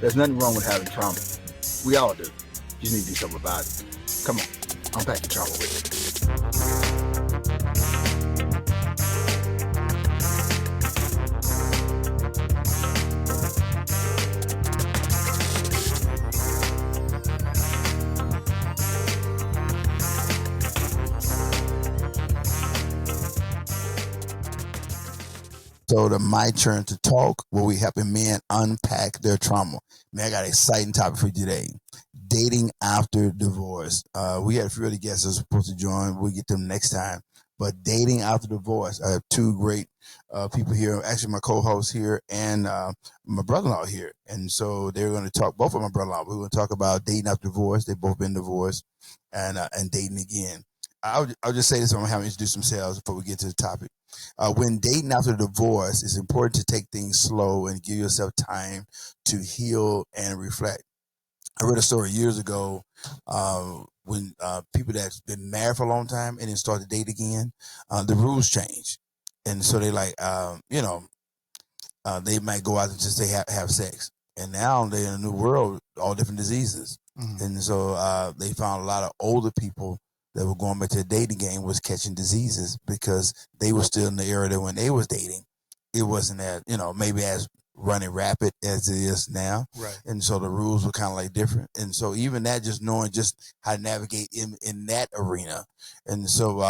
There's nothing wrong with having trauma. We all do. You just need to do something about it. Come on, unpack your trauma with me. So the My Turn to Talk, where we helping men unpack their trauma. Man, I got an exciting topic for you today. Dating after divorce. We had a few other guests that were supposed to join. We'll get them next time. But dating after divorce. I have two great people here. Actually, my co-host here and my brother-in-law here. And so they're going to talk, both of my brother-in-law. We're going to talk about dating after divorce. They've both been divorced and dating again. I'll just say this. I'm going to have them introduce themselves before we get to the topic. When dating after divorce, it's important to take things slow and give yourself time to heal and reflect. I read a story years ago when people that's been married for a long time and then start to date again, the rules change. And so they like, they might go out and just say have sex. And now they're in a new world, all different diseases. Mm-hmm. And so they found a lot of older people that were going back to the dating game was catching diseases because they were still in the era that when they was dating, it wasn't that, maybe as running rapid as it is now. Right. And so the rules were kind of like different. And so even that, just knowing just how to navigate in that arena. And so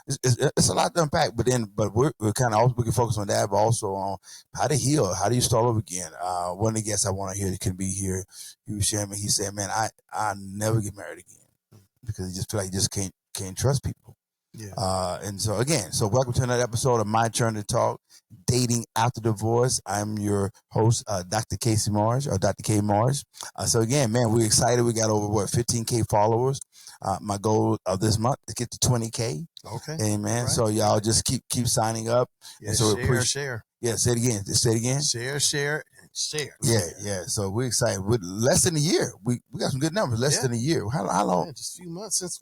it's a lot to unpack, but we're kind of also, we can focus on that, but also on how to heal. How do you start over again? One of the guests I want to hear that can be here, he was sharing me, he said, man, I never get married again. Because you just feel like you just can't trust people. Yeah. And so again, welcome to another episode of My Turn to Talk, Dating After Divorce. I'm your host, Dr. Casey Marsh, or Dr. K Marsh. So again, man, we're excited. We got over 15K followers. My goal of this month is to get to 20K. Okay. Amen. Right. So y'all just keep signing up. Yeah, and so share. Yeah, say it again. Just say it again. Share. Yeah. So we're excited. With less than a year, we got some good numbers. Less than a year. How long? Yeah, just a few months since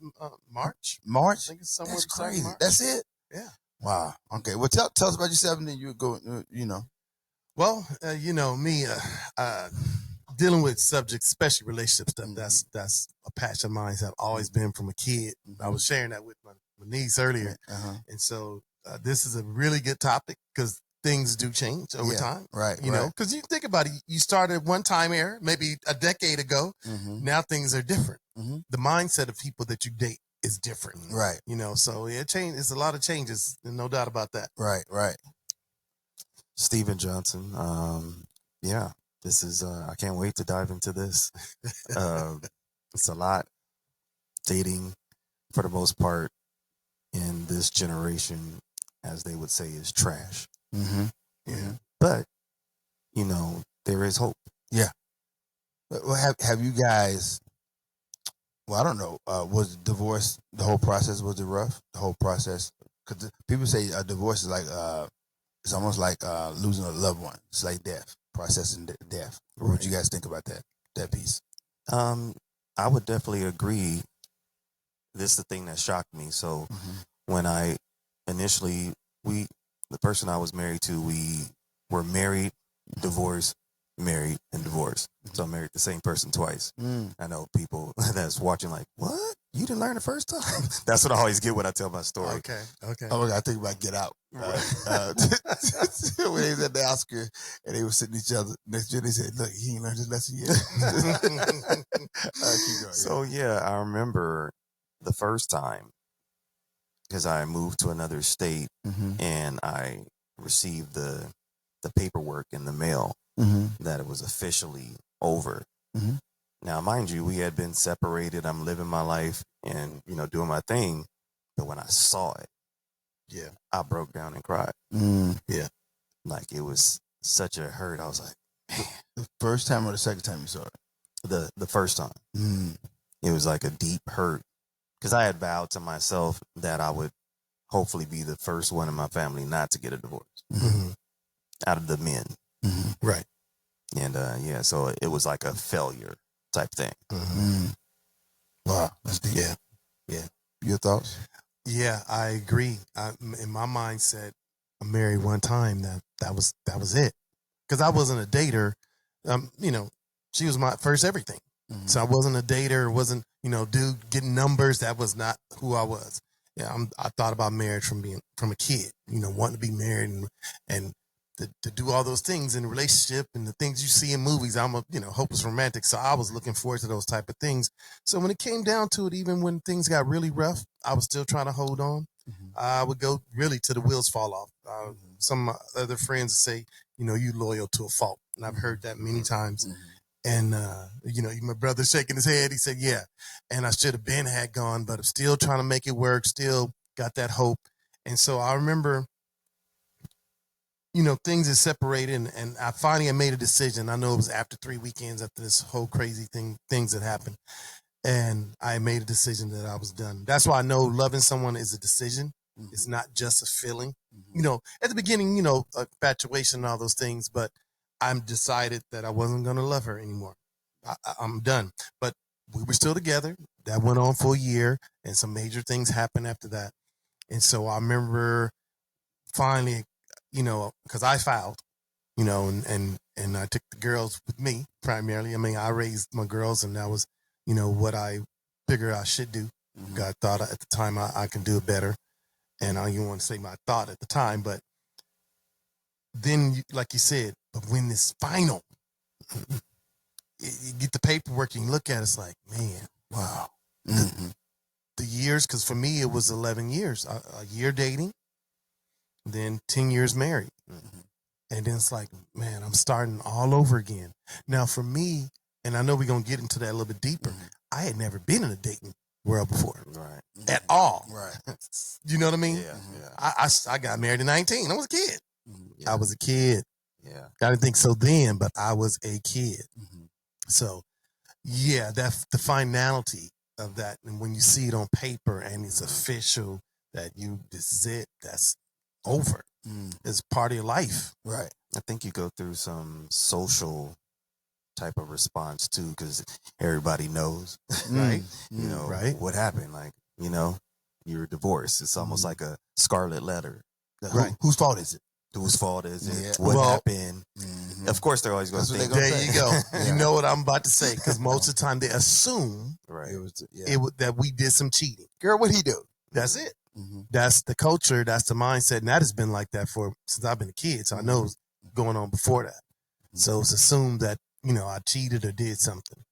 March. March. I think it's somewhere. That's crazy. March. That's it. Yeah. Wow. Okay. Well, tell us about yourself, and then you go. Well, me dealing with subjects, especially relationship stuff. Mm-hmm. That's a passion of mine. I've always been from a kid. Mm-hmm. I was sharing that with my niece earlier, and so this is a really good topic because things do change over time. Right. You know, because you think about it, you started one time era, maybe a decade ago. Mm-hmm. Now things are different. Mm-hmm. The mindset of people that you date is different. Right. So it changed. It's a lot of changes, no doubt about that. Right. Stephen Johnson. This is, I can't wait to dive into this. It's a lot. Dating, for the most part, in this generation, as they would say, is trash. Mm-hmm. Yeah. But, there is hope. Yeah. Well, have you guys, I don't know, was divorce, the whole process, was it rough? The whole process? Because people say a divorce is like, it's almost like losing a loved one. It's like death, processing death. Right. What would you guys think about that piece? I would definitely agree. This is the thing that shocked me. So when I initially, the person I was married to, we were married, divorced, married, and divorced. So I married the same person twice. I know people that's watching like, what? You didn't learn the first time? That's what I always get when I tell my story. Okay. Oh my God, I think about Get Out. When they was at the Oscar and they were sitting each other next to, they said, look, he ain't learned his lesson yet. Keep going. So yeah, I remember the first time, because I moved to another state and I received the paperwork in the mail that it was officially over. Now, mind you, we had been separated. I'm living my life and, doing my thing. But when I saw it, I broke down and cried. Yeah. Like it was such a hurt. I was like, man. The first time or the second time you saw it? The first time. It was like a deep hurt. Because I had vowed to myself that I would hopefully be the first one in my family not to get a divorce out of the men. Right. And so it was like a failure type thing. Wow. That's deep. Yeah. Your thoughts? Yeah, I agree. In my mindset, I married one time. That was it. Because I wasn't a dater. She was my first everything. So I wasn't a dater, wasn't, dude getting numbers. That was not who I was. Yeah, I thought about marriage from a kid, wanting to be married and to do all those things in a relationship and the things you see in movies. I'm a, hopeless romantic. So I was looking forward to those type of things. So when it came down to it, even when things got really rough, I was still trying to hold on. I would go really till the wheels fall off. Some of my other friends say, you loyal to a fault. And I've heard that many times. And, my brother shaking his head. He said, yeah. And I should have had gone, but I'm still trying to make it work. Still got that hope. And so I remember, things are separated. And I finally made a decision. I know it was after 3 weekends after this whole crazy things that happened. And I made a decision that I was done. That's why I know loving someone is a decision. It's not just a feeling. At the beginning, infatuation and all those things, but I'm decided that I wasn't going to love her anymore. I'm done. But we were still together. That went on for a year, and some major things happened after that. And so I remember finally, because I filed, and I took the girls with me primarily. I mean, I raised my girls, and that was, what I figured I should do. I thought at the time I can do it better. And I don't even want to say my thought at the time, but then, like you said, but when it's final, you get the paperwork and you look at it, it's like, man, wow. The years, because for me, it was 11 years, a year dating, then 10 years married. And then it's like, man, I'm starting all over again. Now, for me, and I know we're going to get into that a little bit deeper, I had never been in a dating world before. Right. At all. Right. You know what I mean? Yeah. I got married at 19. I was a kid. Yeah. I was a kid. Yeah. I didn't think so then, but I was a kid. So, yeah, that's the finality of that. And when you see it on paper and it's official that this is it, that's over. It's part of your life. Right. I think you go through some social type of response too, because everybody knows, right? Right. What happened. Like, you're divorced. It's almost like a scarlet letter. Right. Whose fault is it? Whose fault is it? Yeah. What happened? Of course, they're always going to think. There you go. You know what I'm about to say, because most of the time they assume Right. that we did some cheating. Girl, what'd he do? That's it. That's the culture. That's the mindset. And that has been like that since I've been a kid. So I know it's going on before that. So it's assumed that, I cheated or did something.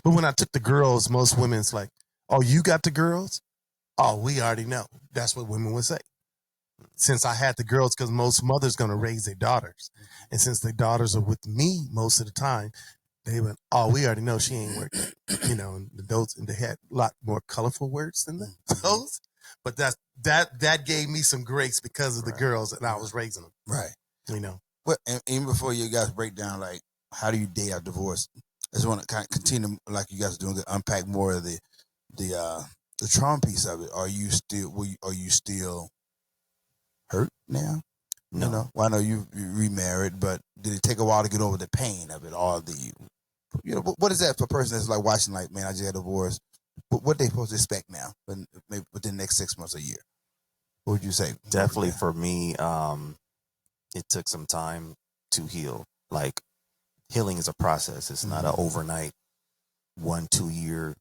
But when I took the girls, most women's like, oh, you got the girls? Oh, we already know. That's what women would say. Since I had the girls, because most mothers going to raise their daughters. And since their daughters are with me most of the time, they went, oh, we already know she ain't working. And they had a lot more colorful words than those. But that gave me some grace because of the girls and I was raising them. Right. But and even before you guys break down, like, how do you date after divorce? I just want to kind of continue, like you guys are doing, to unpack more of the trauma piece of it. Are you still hurt now? No. Well, I know you remarried, but did it take a while to get over the pain of it, or what is that for a person that's like watching, like, man, I just had a divorce? What they supposed to expect now, but maybe within the next 6 months, a year? What would you say? Definitely for me, it took some time to heal. Like, healing is a process. It's not an overnight 1-2 year.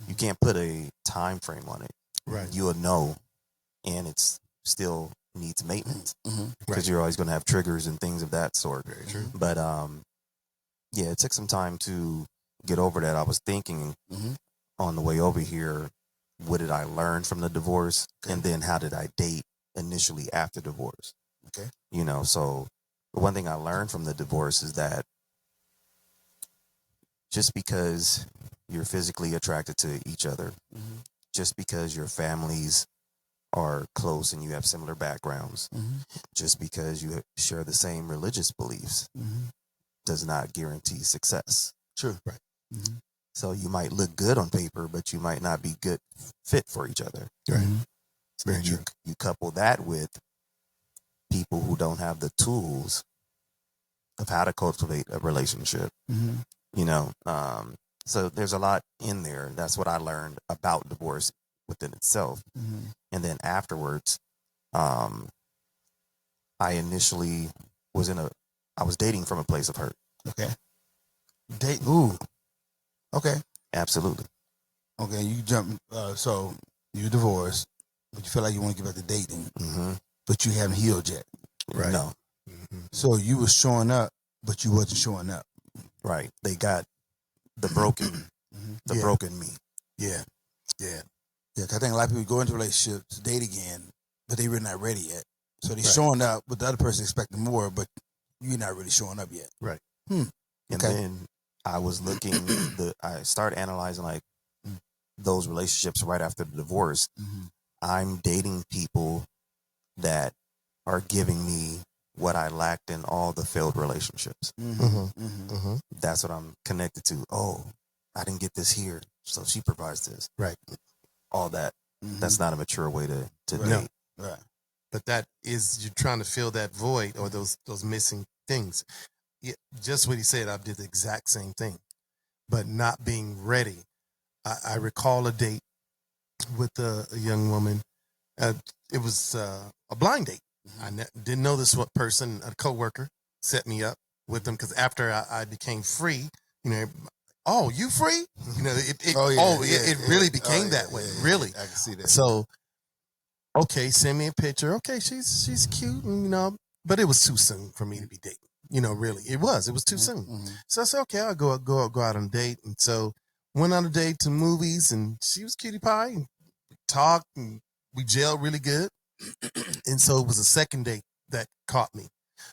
You can't put a time frame on it. Right. You'll know, and it's still needs maintenance because you're always going to have triggers and things of that sort. Very true. But yeah, it took some time to get over that. I was thinking on the way over here, what did I learn from the divorce, and then how did I date initially after divorce? Okay. So the one thing I learned from the divorce is that just because you're physically attracted to each other, just because your families are close and you have similar backgrounds, just because you share the same religious beliefs, does not guarantee success. True. Right. So you might look good on paper, but you might not be good fit for each other. Right. So you couple that with people who don't have the tools of how to cultivate a relationship. So there's a lot in there. That's what I learned about divorce within itself. And then afterwards, I initially I was dating from a place of hurt. Okay. Date. Ooh. Okay. Absolutely. Okay. You jump. So you're divorced, but you feel like you want to get back to dating, but you haven't healed yet. Right. No. So you was showing up, but you wasn't showing up. Right. They got the broken, broken me. Yeah. Yeah. Yeah. 'Cause I think a lot of people go into relationships to date again, but they really not ready yet. So they're showing up, but the other person expecting more, but you're not really showing up yet. Right. And then I was looking. I started analyzing like those relationships right after the divorce. I'm dating people that are giving me what I lacked in all the failed relationships. That's what I'm connected to. Oh, I didn't get this here, so she provides this. Right. All that. That's not a mature way to date. No. Right. But that is, you're trying to fill that void or those missing things. Yeah, just what he said, I did the exact same thing, but not being ready. I recall a date with a young woman. It was a blind date. I didn't know this person, a coworker, set me up with them because after I became free, you know, oh, you free? You know, it really became that way. Really, I can see that. So, okay, send me a picture. Okay, she's cute, and, you know, but it was too soon for me to be dating. You know, really, it was too soon. So I said, okay, I'll go out on a date, and so went on a date to movies, and she was cutie pie, and we talked, and we gelled really good. And so it was a second date that caught me.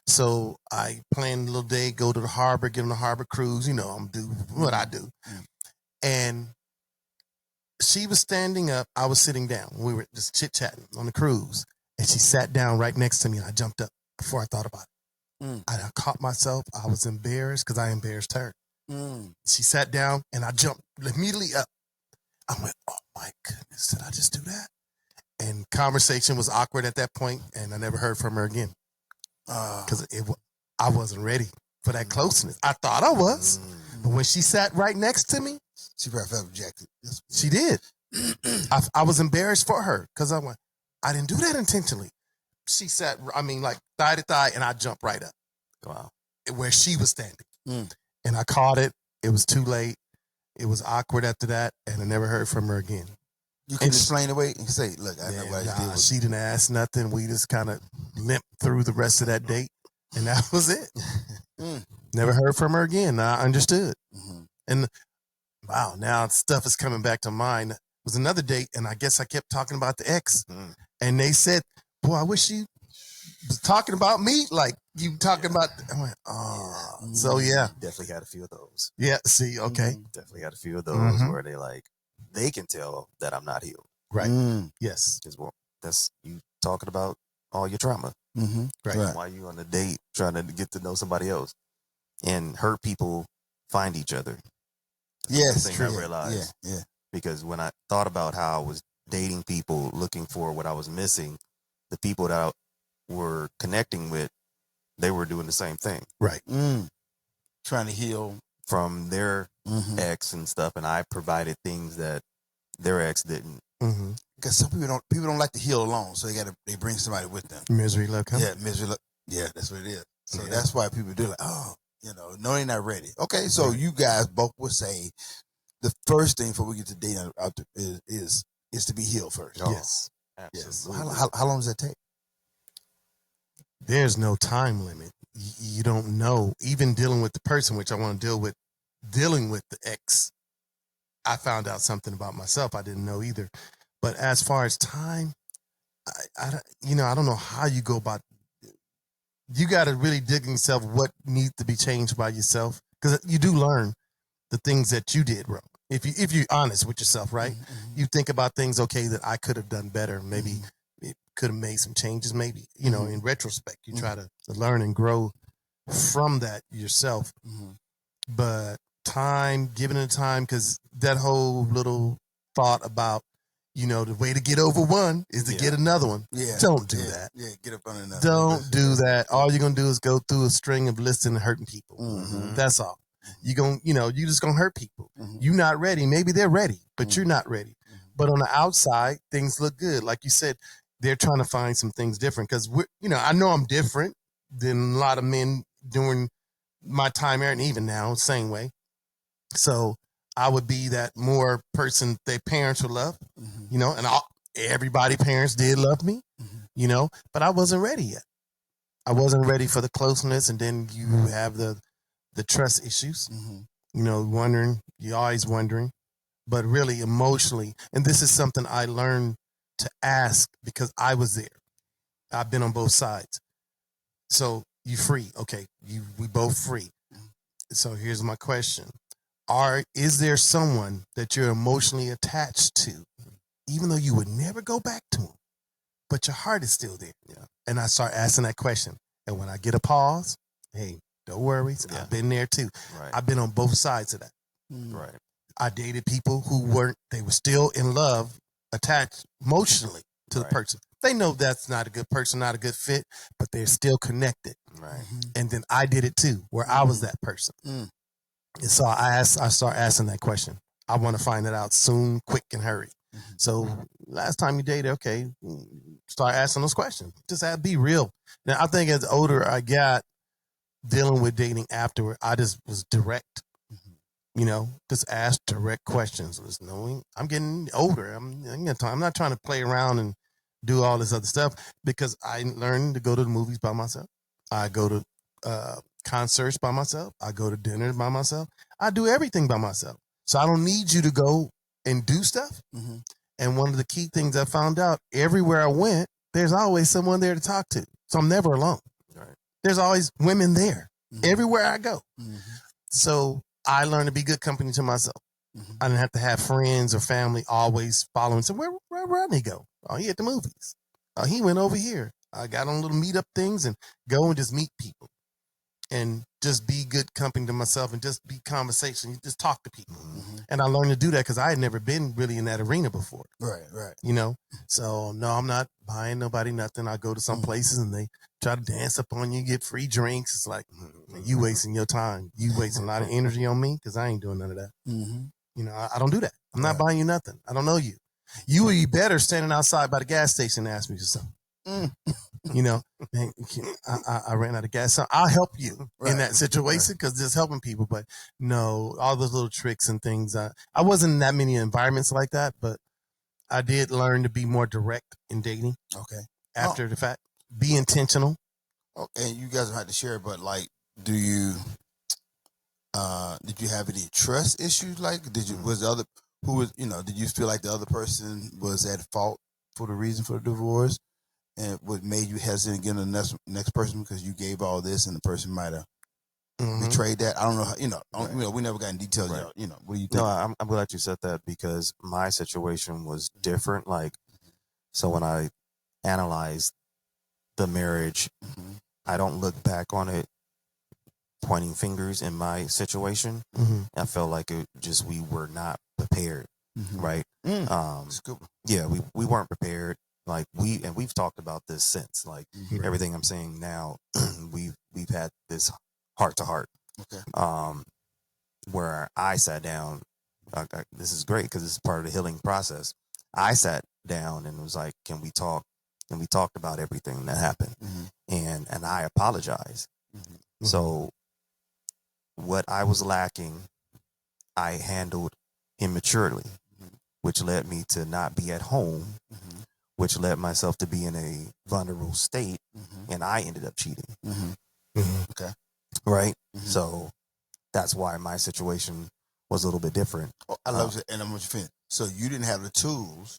So I planned a little day, go to the harbor, get on the harbor cruise. You know, I'm do what I do. And she was standing up. I was sitting down. We were just chit-chatting on the cruise. And she sat down right next to me, and I jumped up before I thought about it. I caught myself. I was embarrassed because I embarrassed her. She sat down, and I jumped immediately up. I went, oh, my goodness, did I just do that? And conversation was awkward at that point, and I never heard from her again because I wasn't ready for that closeness. I thought I was, but when she sat right next to me, she probably felt rejected. She did. I was embarrassed for her because I didn't do that intentionally. She sat, like thigh to thigh, and I jumped right up. Wow. Where she was standing. And I caught it. It was too late. It was awkward after that, and I never heard from her again. You can explain the way and say, look, I know what I did. She didn't ask nothing. We just kind of limped through the rest of that date, and that was it. Never heard from her again. I understood. And wow, now stuff is coming back to mind. It was another date, and I guess I kept talking about the ex, and they said, boy, I wish you was talking about me like you talking about. I went, oh. So, yeah. Definitely had a few of those. Yeah, see, okay. Definitely had a few of those where they can tell that I'm not healed. Right. Yes. Because that's you talking about all your trauma. Right. Why you on a date trying to get to know somebody else and hurt people find each other. Yes, thing I realized. Yeah. Because when I thought about how I was dating people, looking for what I was missing, the people that I were connecting with, they were doing the same thing. Right. Trying to heal from their ex and stuff, and I provided things that their ex didn't. Because some people don't like to heal alone, so they bring somebody with them. Misery love company. Yeah, misery love. Yeah, that's what it is. So that's why people do no, they're not ready. Okay, so you guys both would say the first thing before we get to dating is to be healed first. Yes, absolutely. Yes. How long does that take? There's no time limit. You don't know. Even dealing with the person, which I want to dealing with the ex, I found out something about myself I didn't know either. But as far as time, I don't know how you go about. You got to really dig in yourself what needs to be changed by yourself, because you do learn the things that you did wrong. If you're honest with yourself, right? You think about things, okay, that I could have done better. Maybe it could have made some changes. Maybe, in retrospect, you try to learn and grow from that yourself. But giving it time, because that whole little thought about, the way to get over one is to get another one. Yeah. Don't do that. Yeah, get up on another. Don't do that. All you're going to do is go through a string of listening and hurting people. That's all. You're just going to hurt people. You're not ready. Maybe they're ready, but you're not ready. But on the outside, things look good. Like you said, they're trying to find some things different, because I know I'm different than a lot of men during my time there, and even now, same way. So I would be that more person their parents would love, you know, and everybody parents did love me, you know, but I wasn't ready yet. I wasn't ready for the closeness, and then you have the trust issues, you know, you're always wondering, but really emotionally, and this is something I learned to ask because I was there. I've been on both sides. So you free. Okay, we both free. So here's my question. Is there someone that you're emotionally attached to, even though you would never go back to them, but your heart is still there? Yeah. And I start asking that question. And when I get a pause, hey, don't worry. I've been there too. Right. I've been on both sides of that. Right. I dated people who they were still in love, attached emotionally to the person. They know that's not a good person, not a good fit, but they're still connected. Right. And then I did it too, where I was that person. And so I start asking that question. I want to find it out soon, quick, and hurry. So last time you dated, okay, start asking those questions. Just be real. Now, I think as older I got, dealing with dating afterward, I just was direct. You know, just ask direct questions. Just knowing I'm getting older. I'm not trying to play around and do all this other stuff because I learned to go to the movies by myself. I go to concerts by myself. I go to dinner by myself. I do everything by myself. So I don't need you to go and do stuff. And one of the key things I found out, everywhere I went, there's always someone there to talk to. So I'm never alone. Right. There's always women there everywhere I go. So I learned to be good company to myself. I didn't have to have friends or family always following. So where Rodney go? Oh, he at the movies. Oh, he went over here. I got on little meetup things and go and just meet people and just be good company to myself and just be conversation. You just talk to people. And I learned to do that because I had never been really in that arena before. Right. You know? So no, I'm not buying nobody nothing. I go to some places and they try to dance up on you, get free drinks. It's like, you wasting your time. You wasting a lot of energy on me because I ain't doing none of that. You know, I don't do that. I'm not buying you nothing. I don't know you. You would be better standing outside by the gas station and ask me for something. You know, man, I ran out of gas. So I'll help you in that situation because just helping people. But no, all those little tricks and things. I wasn't in that many environments like that, but I did learn to be more direct in dating. Okay. After the fact, be intentional. Okay, and you guys don't have to share, but like, did you have any trust issues? Like, did you feel like the other person was at fault for the reason for the divorce? And what made you hesitant getting the next person because you gave all this and the person might have betrayed that? I don't know. We never got in details. What do you think? No, I'm glad you said that because my situation was different. Like, so when I analyzed the marriage, I don't look back on it pointing fingers in my situation. I felt like we were not prepared, right? Yeah, we weren't prepared. Like we've talked about this since. Like everything I'm saying now, we've had this heart to heart. Okay. Where I sat down. This is great because it's part of the healing process. I sat down and was like, "Can we talk?" And we talked about everything that happened, and I apologized. So what I was lacking, I handled immaturely, which led me to not be at home. Which led myself to be in a vulnerable state, and I ended up cheating. Okay. Right? So that's why my situation was a little bit different. I love it, and I'm going to finish. So you didn't have the tools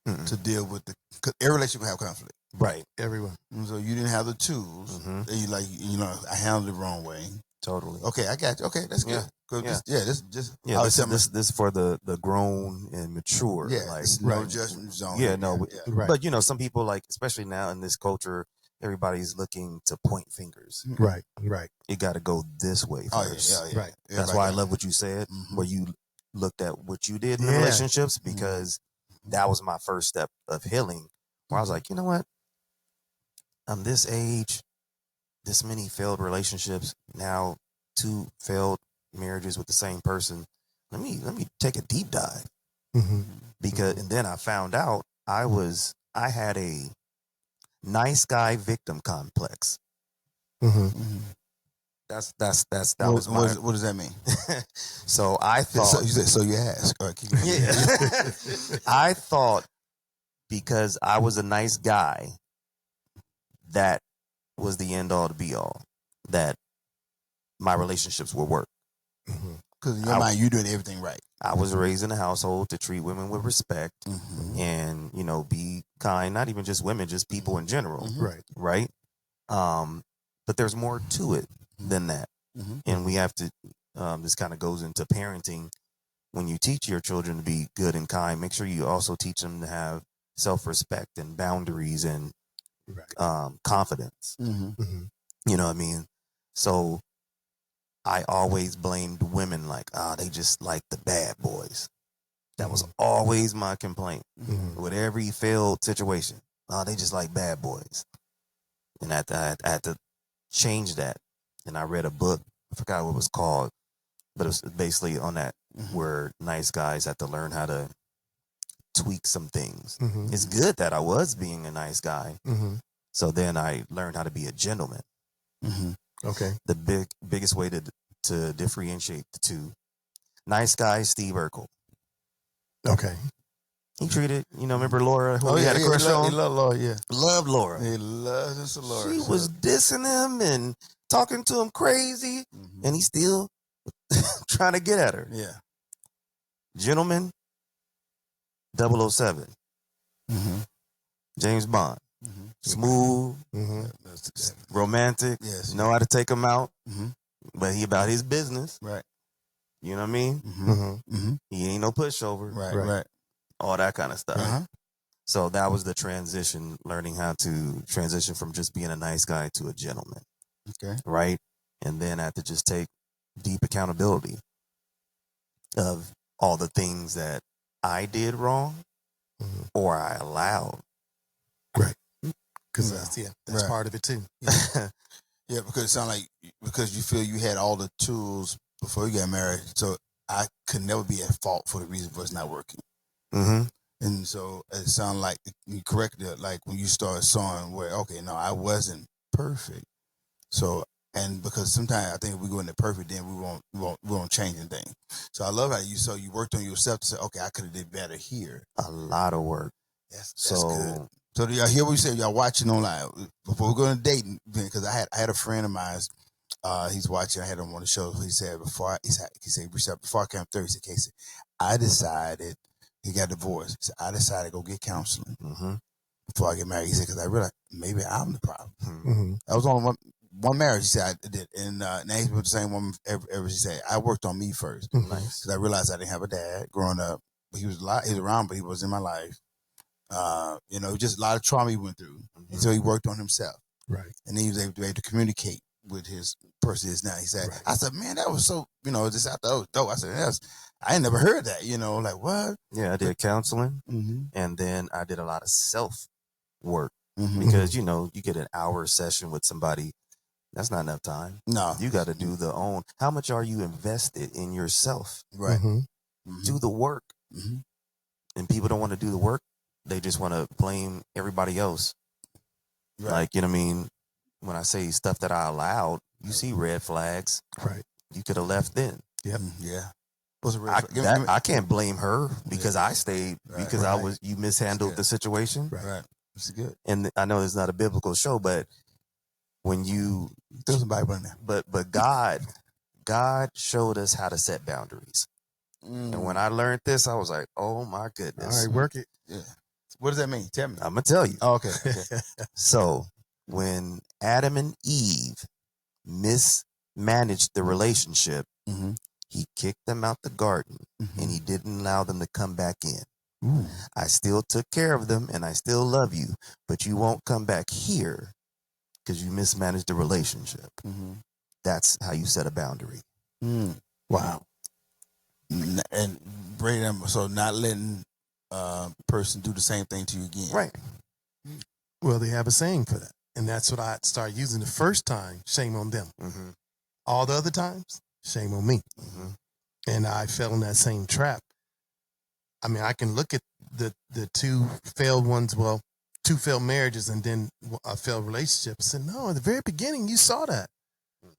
to deal with cause every relationship will have conflict. Right. Everyone. And so you didn't have the tools. And I handled it the wrong way. Totally. Okay, I got you. Okay, that's good. This is for the grown and mature. Yeah, like no judgment zone. Yeah, no. Right. But some people, like, especially now in this culture, everybody's looking to point fingers. Right. You got to go this way first. Right. That's why I love what you said, where you looked at what you did in the relationships, because that was my first step of healing. Where I was like, you know what? I'm this age, this many failed relationships, now 2 failed marriages with the same person. Let me take a deep dive. Because and then I found out I had a nice guy victim complex. that what, was my. what does that mean? So I thought. So you ask. All right, keep going. Yeah. I thought because I was a nice guy, that was the end all to be all. That my relationships would work. Because in your mind, you're doing everything right. I was raised in a household to treat women with respect and, you know, be kind, not even just women, just people in general. Right. But there's more to it than that. And we have to, this kind of goes into parenting. When you teach your children to be good and kind, make sure you also teach them to have self-respect and boundaries and confidence. You know what I mean? So I always blamed women like, they just like the bad boys. That was always my complaint with every failed situation. They just like bad boys. And I had to change that. And I read a book, I forgot what it was called, but it was basically on that where nice guys have to learn how to tweak some things. It's good that I was being a nice guy. So then I learned how to be a gentleman. Okay. The biggest way to differentiate the two. Nice guy, Steve Urkel. Okay. He treated, remember Laura, who he had a crush on? He loved Laura, yeah. Loved Laura. He loves this Laura. She was dissing him and talking to him crazy, and he's still trying to get at her. Yeah. Gentleman, 007. James Bond. Smooth, romantic, know how to take him out, but he about his business. Right. You know what I mean? He ain't no pushover. Right. All that kind of stuff. So that was the transition, learning how to transition from just being a nice guy to a gentleman. Okay. Right? And then I had to just take deep accountability of all the things that I did wrong or I allowed. Right. Because that's part of it too. Yeah, because it sounds like because you feel you had all the tools before you got married, so I could never be at fault for the reason for it's not working. And so it sounded like you corrected it, like when you started sawing where, okay, no, I wasn't perfect. So, and because sometimes I think if we go into perfect, then we won't change anything. So I love how you worked on yourself to say, okay, I could have did better here. A lot of work. That's good. So do y'all hear what you said? Y'all watching online before we go on dating? Because I had a friend of mine. He's watching. I had him on the show. He said before I came 30, he said, Casey, I decided he got divorced. He said I decided to go get counseling before I get married. He said because I realized maybe I'm the problem. That was only one marriage. He said I did, and now he's with the same woman ever. He said I worked on me first. Nice. Because I realized I didn't have a dad growing up. He was around, but he was in my life. Just a lot of trauma he went through. And so he worked on himself. Right. And he was able to communicate with his person is now. He said, I said, man, that was so, just out there, dope. I said, I ain't never heard that, like what? Yeah, I did counseling. And then I did a lot of self work because, you get an hour session with somebody. That's not enough time. No. You got to do the own. How much are you invested in yourself? Right. Do the work. And people don't want to do the work. They just want to blame everybody else. Right. Like, you know what I mean? When I say stuff that I allowed, you see red flags. Right. You could have left then. Yep. Yeah. What's a red flag? I can't blame her because I stayed because you mishandled the situation. Right. That's good. And I know it's not a biblical show, but when you there's some Bible in there. But God showed us how to set boundaries. And when I learned this, I was like, oh my goodness. All right, work it. Yeah. What does that mean? Tell me. I'm going to tell you. Oh, okay. So when Adam and Eve mismanaged the relationship, he kicked them out the garden and he didn't allow them to come back in. I still took care of them and I still love you, but you won't come back here because you mismanaged the relationship. That's how you set a boundary. Wow. And bring them, so not letting person do the same thing to you again. Right. Well, they have a saying for that. And that's what I started using the first time. Shame on them. All the other times, shame on me. And I fell in that same trap. I mean, I can look at the two failed ones, two failed marriages and then a failed relationship and say, no, at the very beginning, you saw that.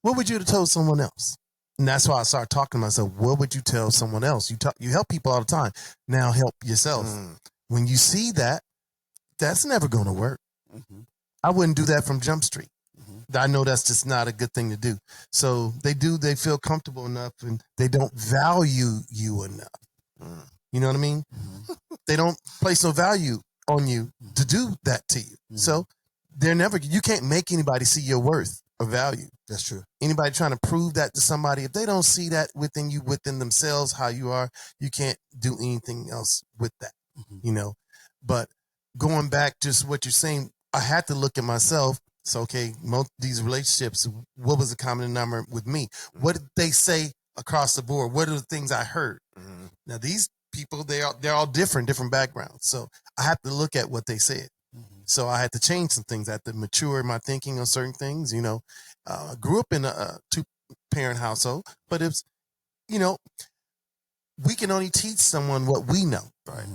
What would you have told someone else? And that's why I started talking to myself. What would you tell someone else? You help people all the time. Now help yourself. When you see that, that's never going to work. I wouldn't do that from Jump Street. I know that's just not a good thing to do. So they feel comfortable enough and they don't value you enough. You know what I mean? They don't place no value on you to do that to you. So you can't make anybody see your worth or value. That's true. Anybody trying to prove that to somebody, if they don't see that within you, within themselves, how you are, you can't do anything else with that, you know? But going back, just what you're saying, I had to look at myself. So, okay, most these relationships, what was the common number with me? What did they say across the board? What are the things I heard? Now, these people, they're all different backgrounds. So I have to look at what they said. So I had to change some things. I had to mature my thinking on certain things, you know. Grew up in a two-parent household, but it's, you know, we can only teach someone what we know. Right.